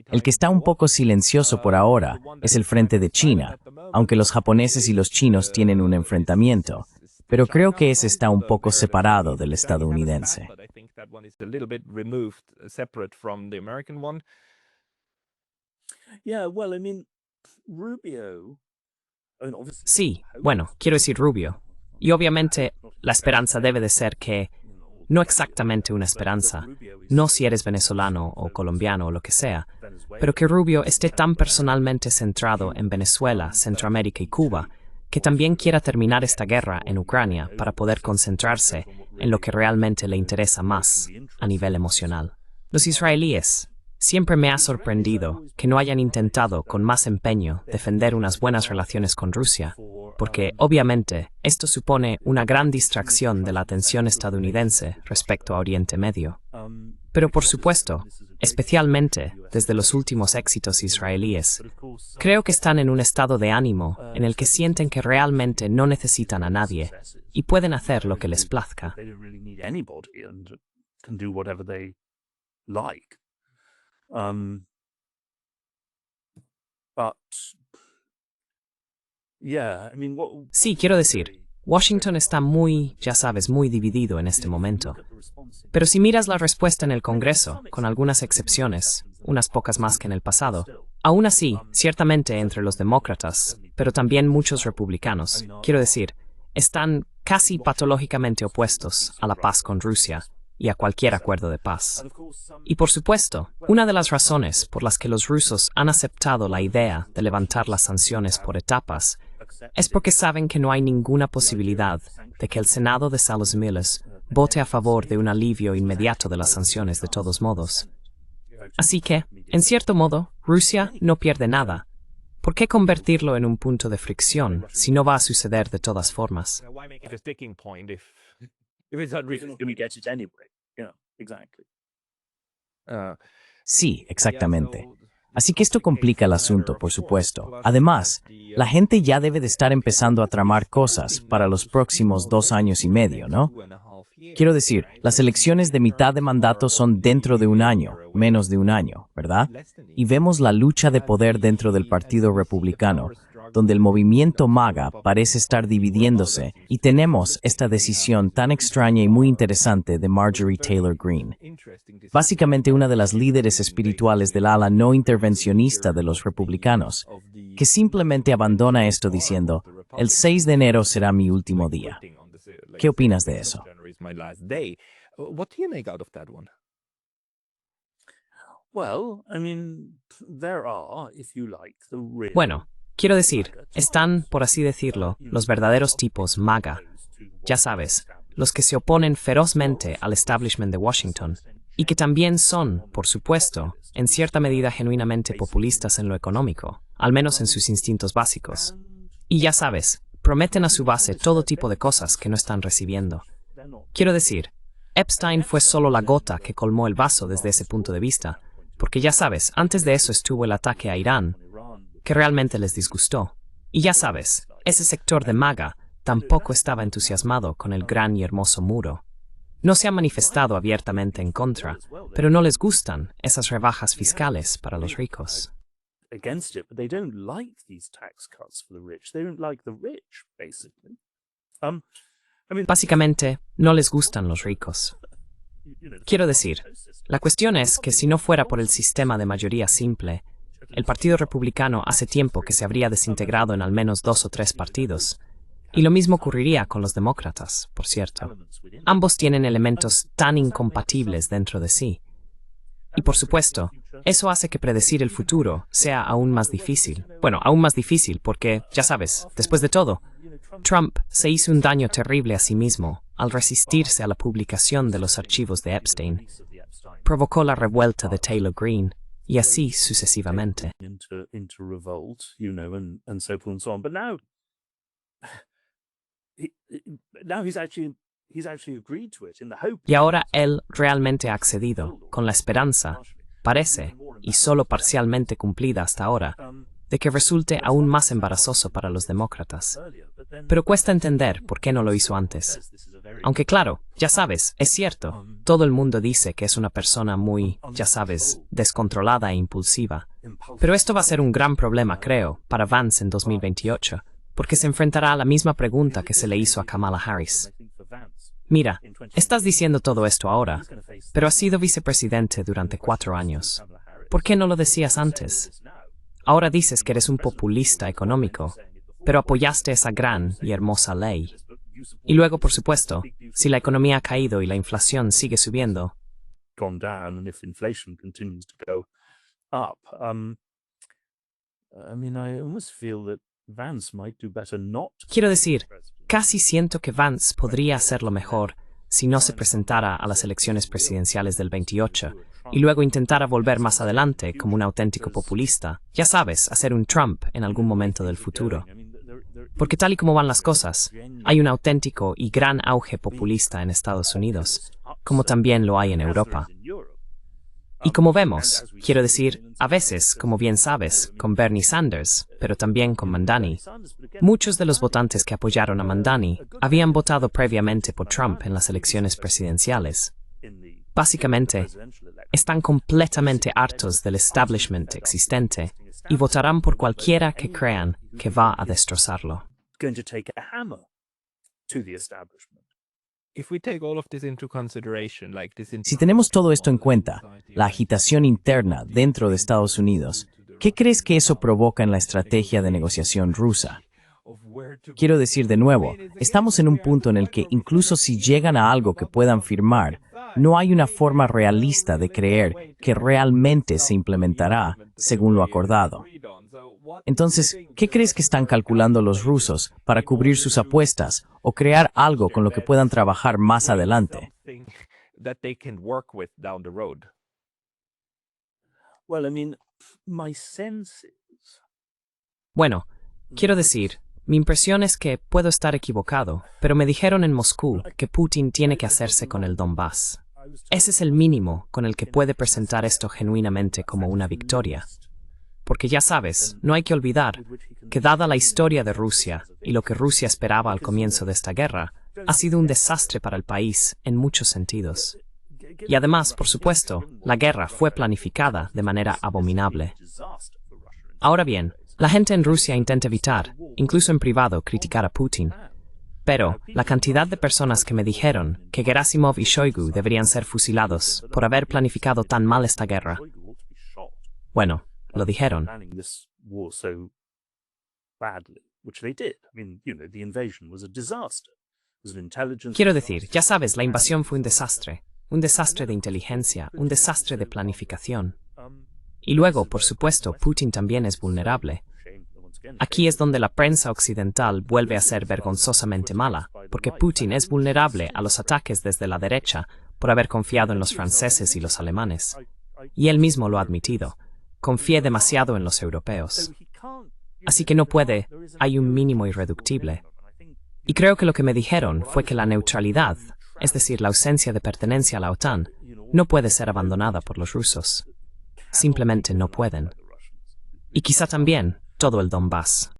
El que está un poco silencioso por ahora es el frente de China, aunque los japoneses y los chinos tienen un enfrentamiento. Pero creo que ese está un poco separado del estadounidense. Sí, bueno, quiero decir Rubio. Y obviamente la esperanza debe de ser que, no exactamente una esperanza, no si eres venezolano o colombiano o lo que sea, pero que Rubio esté tan personalmente centrado en Venezuela, Centroamérica y Cuba, que también quiera terminar esta guerra en Ucrania para poder concentrarse en lo que realmente le interesa más a nivel emocional. Los israelíes siempre me ha sorprendido que no hayan intentado con más empeño defender unas buenas relaciones con Rusia, porque obviamente esto supone una gran distracción de la atención estadounidense respecto a Oriente Medio. Pero por supuesto, especialmente desde los últimos éxitos israelíes, creo que están en un estado de ánimo en el que sienten que realmente no necesitan a nadie y pueden hacer lo que les plazca. Sí, quiero decir, Washington está muy, ya sabes, muy dividido en este momento. Pero si miras la respuesta en el Congreso, con algunas excepciones, unas pocas más que en el pasado, aún así, ciertamente entre los demócratas, pero también muchos republicanos, quiero decir, están casi patológicamente opuestos a la paz con Rusia y a cualquier acuerdo de paz. Y por supuesto, una de las razones por las que los rusos han aceptado la idea de levantar las sanciones por etapas es porque saben que no hay ninguna posibilidad de que el Senado de Estados Unidos vote a favor de un alivio inmediato de las sanciones de todos modos. Así que, en cierto modo, Rusia no pierde nada. ¿Por qué convertirlo en un punto de fricción si no va a suceder de todas formas? Sí, exactamente. Así que esto complica el asunto, por supuesto. Además, la gente ya debe de estar empezando a tramar cosas para los próximos 2 años y medio, ¿no? Quiero decir, las elecciones de mitad de mandato son dentro de un año, menos de un año, ¿verdad? Y vemos la lucha de poder dentro del Partido Republicano, donde el movimiento MAGA parece estar dividiéndose, y tenemos esta decisión tan extraña y muy interesante de Marjorie Taylor Greene. Básicamente una de las líderes espirituales del ala no intervencionista de los republicanos, que simplemente abandona esto diciendo, el 6 de enero será mi último día. ¿Qué opinas de eso? Bueno, quiero decir, están, por así decirlo, los verdaderos tipos MAGA. Ya sabes, los que se oponen ferozmente al establishment de Washington, y que también son, por supuesto, en cierta medida genuinamente populistas en lo económico, al menos en sus instintos básicos. Y ya sabes, prometen a su base todo tipo de cosas que no están recibiendo. Quiero decir, Epstein fue solo la gota que colmó el vaso desde ese punto de vista, porque ya sabes, antes de eso estuvo el ataque a Irán, que realmente les disgustó. Y ya sabes, ese sector de MAGA tampoco estaba entusiasmado con el gran y hermoso muro. No se ha manifestado abiertamente en contra, pero no les gustan esas rebajas fiscales para los ricos. Básicamente, no les gustan los ricos. Quiero decir, la cuestión es que si no fuera por el sistema de mayoría simple, el Partido Republicano hace tiempo que se habría desintegrado en al menos 2 o 3 partidos. Y lo mismo ocurriría con los demócratas, por cierto. Ambos tienen elementos tan incompatibles dentro de sí. Y por supuesto, eso hace que predecir el futuro sea aún más difícil. Bueno, aún más difícil porque, ya sabes, después de todo, Trump se hizo un daño terrible a sí mismo al resistirse a la publicación de los archivos de Epstein. Provocó la revuelta de Taylor Greene, y así sucesivamente. Y ahora él realmente ha accedido, con la esperanza, parece, y solo parcialmente cumplida hasta ahora, de que resulte aún más embarazoso para los demócratas. Pero cuesta entender por qué no lo hizo antes. Aunque claro, ya sabes, es cierto, todo el mundo dice que es una persona muy, ya sabes, descontrolada e impulsiva. Pero esto va a ser un gran problema, creo, para Vance en 2028, porque se enfrentará a la misma pregunta que se le hizo a Kamala Harris. Mira, estás diciendo todo esto ahora, pero has sido vicepresidente durante 4 años. ¿Por qué no lo decías antes? Ahora dices que eres un populista económico, pero apoyaste esa gran y hermosa ley. Y luego, por supuesto, si la economía ha caído y la inflación sigue subiendo, quiero decir, casi siento que Vance podría hacerlo mejor si no se presentara a las elecciones presidenciales del 28 y luego intentara volver más adelante como un auténtico populista, ya sabes, hacer un Trump en algún momento del futuro. Porque tal y como van las cosas, hay un auténtico y gran auge populista en Estados Unidos, como también lo hay en Europa. Y como vemos, quiero decir, a veces, como bien sabes, con Bernie Sanders, pero también con Mamdani, muchos de los votantes que apoyaron a Mamdani habían votado previamente por Trump en las elecciones presidenciales. Básicamente, están completamente hartos del establishment existente y votarán por cualquiera que crean que va a destrozarlo. Si tenemos todo esto en cuenta, la agitación interna dentro de Estados Unidos, ¿qué crees que eso provoca en la estrategia de negociación rusa? Quiero decir de nuevo, estamos en un punto en el que incluso si llegan a algo que puedan firmar, no hay una forma realista de creer que realmente se implementará según lo acordado. Entonces, ¿qué crees que están calculando los rusos para cubrir sus apuestas o crear algo con lo que puedan trabajar más adelante? Bueno, quiero decir, mi impresión es que puedo estar equivocado, pero me dijeron en Moscú que Putin tiene que hacerse con el Donbass. Ese es el mínimo con el que puede presentar esto genuinamente como una victoria. Porque ya sabes, no hay que olvidar que dada la historia de Rusia y lo que Rusia esperaba al comienzo de esta guerra, ha sido un desastre para el país en muchos sentidos. Y además, por supuesto, la guerra fue planificada de manera abominable. Ahora bien, la gente en Rusia intenta evitar, incluso en privado, criticar a Putin. Pero la cantidad de personas que me dijeron que Gerasimov y Shoigu deberían ser fusilados por haber planificado tan mal esta guerra. Bueno, lo dijeron. Quiero decir, ya sabes, la invasión fue un desastre de inteligencia, un desastre de planificación. Y luego, por supuesto, Putin también es vulnerable. Aquí es donde la prensa occidental vuelve a ser vergonzosamente mala, porque Putin es vulnerable a los ataques desde la derecha por haber confiado en los franceses y los alemanes. Y él mismo lo ha admitido. Confié demasiado en los europeos. Así que no puede, hay un mínimo irreductible. Y creo que lo que me dijeron fue que la neutralidad, es decir, la ausencia de pertenencia a la OTAN, no puede ser abandonada por los rusos. Simplemente no pueden. Y quizá también todo el Donbass.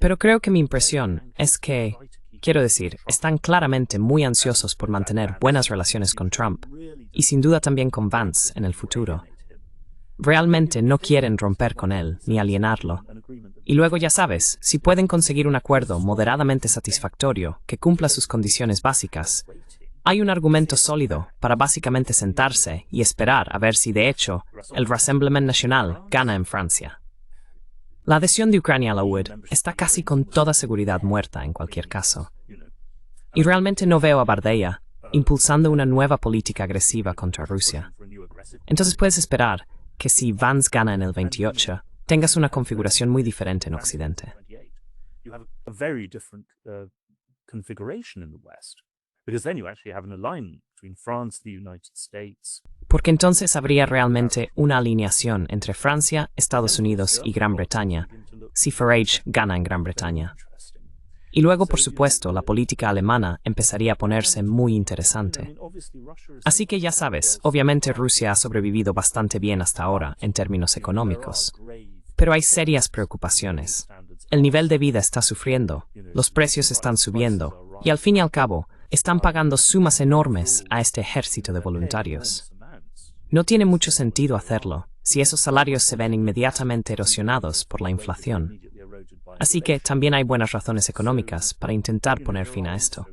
Pero creo que mi impresión es que, quiero decir, están claramente muy ansiosos por mantener buenas relaciones con Trump, y sin duda también con Vance en el futuro. Realmente no quieren romper con él, ni alienarlo. Y luego ya sabes, si pueden conseguir un acuerdo moderadamente satisfactorio que cumpla sus condiciones básicas, hay un argumento sólido para básicamente sentarse y esperar a ver si de hecho el Rassemblement National gana en Francia. La adhesión de Ucrania a la UE está casi con toda seguridad muerta en cualquier caso. Y realmente no veo a Bardella impulsando una nueva política agresiva contra Rusia. Entonces puedes esperar que si Vance gana en el 28, tengas una configuración muy diferente en Occidente. Porque entonces habría realmente una alineación entre Francia, Estados Unidos y Gran Bretaña, si Farage gana en Gran Bretaña. Y luego, por supuesto, la política alemana empezaría a ponerse muy interesante. Así que ya sabes, obviamente Rusia ha sobrevivido bastante bien hasta ahora en términos económicos. Pero hay serias preocupaciones. El nivel de vida está sufriendo, los precios están subiendo, y al fin y al cabo, están pagando sumas enormes a este ejército de voluntarios. No tiene mucho sentido hacerlo si esos salarios se ven inmediatamente erosionados por la inflación. Así que también hay buenas razones económicas para intentar poner fin a esto.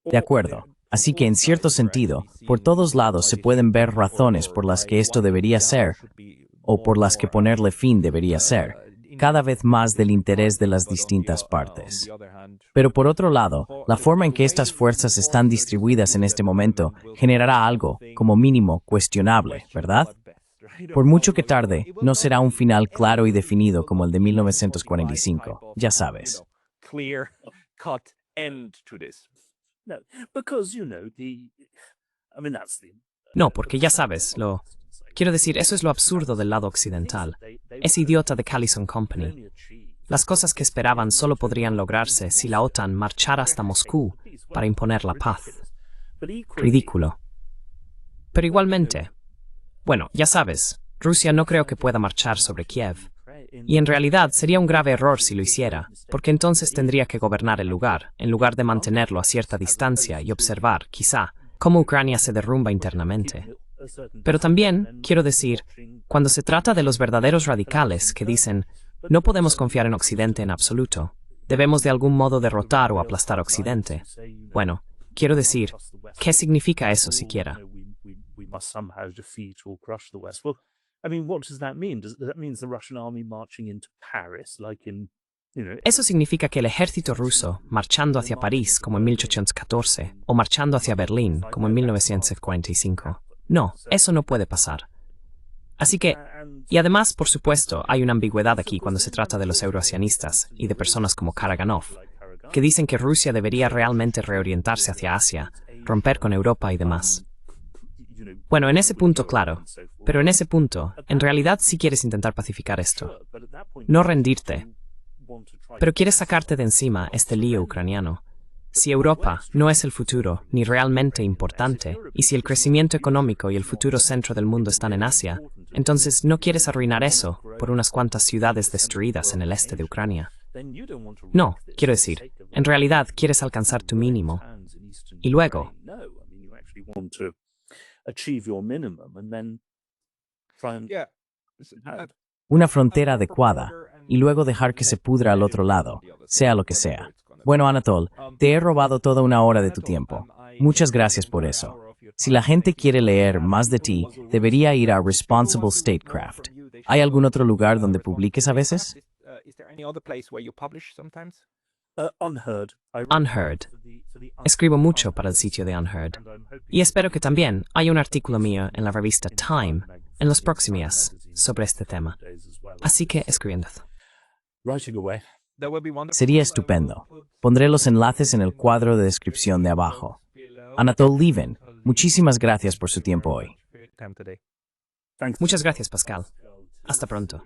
De acuerdo. Así que en cierto sentido, por todos lados se pueden ver razones por las que esto debería ser, o por las que ponerle fin debería ser, cada vez más del interés de las distintas partes. Pero por otro lado, la forma en que estas fuerzas están distribuidas en este momento generará algo, como mínimo, cuestionable, ¿verdad? Por mucho que tarde, no será un final claro y definido como el de 1945, ya sabes. No, porque ya sabes, quiero decir, eso es lo absurdo del lado occidental. Es idiota de Callison Company. Las cosas que esperaban solo podrían lograrse si la OTAN marchara hasta Moscú para imponer la paz. Ridículo. Pero igualmente, bueno, ya sabes, Rusia no creo que pueda marchar sobre Kiev. Y en realidad sería un grave error si lo hiciera, porque entonces tendría que gobernar el lugar, en lugar de mantenerlo a cierta distancia y observar, quizá, cómo Ucrania se derrumba internamente. Pero también, quiero decir, cuando se trata de los verdaderos radicales que dicen, no podemos confiar en Occidente en absoluto, debemos de algún modo derrotar o aplastar a Occidente. Bueno, quiero decir, ¿qué significa eso siquiera? Eso significa que el ejército ruso, marchando hacia París como en 1814, o marchando hacia Berlín como en 1945. No, eso no puede pasar. Así que, y además, por supuesto, hay una ambigüedad aquí cuando se trata de los euroasianistas y de personas como Karaganov, que dicen que Rusia debería realmente reorientarse hacia Asia, romper con Europa y demás. Bueno, en ese punto, claro, pero en ese punto, en realidad sí quieres intentar pacificar esto. No rendirte. Pero quieres sacarte de encima este lío ucraniano. Si Europa no es el futuro, ni realmente importante, y si el crecimiento económico y el futuro centro del mundo están en Asia, entonces no quieres arruinar eso por unas cuantas ciudades destruidas en el este de Ucrania. No, quiero decir, en realidad quieres alcanzar tu mínimo. Y luego, una frontera adecuada, y luego dejar que se pudra al otro lado, sea lo que sea. Bueno, Anatol, te he robado toda una hora de tu tiempo. Muchas gracias por eso. Si la gente quiere leer más de ti, debería ir a Responsible Statecraft. ¿Hay algún otro lugar donde publiques a veces? Unheard. Escribo mucho para el sitio de Unheard. Y espero que también haya un artículo mío en la revista Time en los próximos días sobre este tema. Así que escribiendo. Sería estupendo. Pondré los enlaces en el cuadro de descripción de abajo. Anatol Lieven, muchísimas gracias por su tiempo hoy. Muchas gracias, Pascal. Hasta pronto.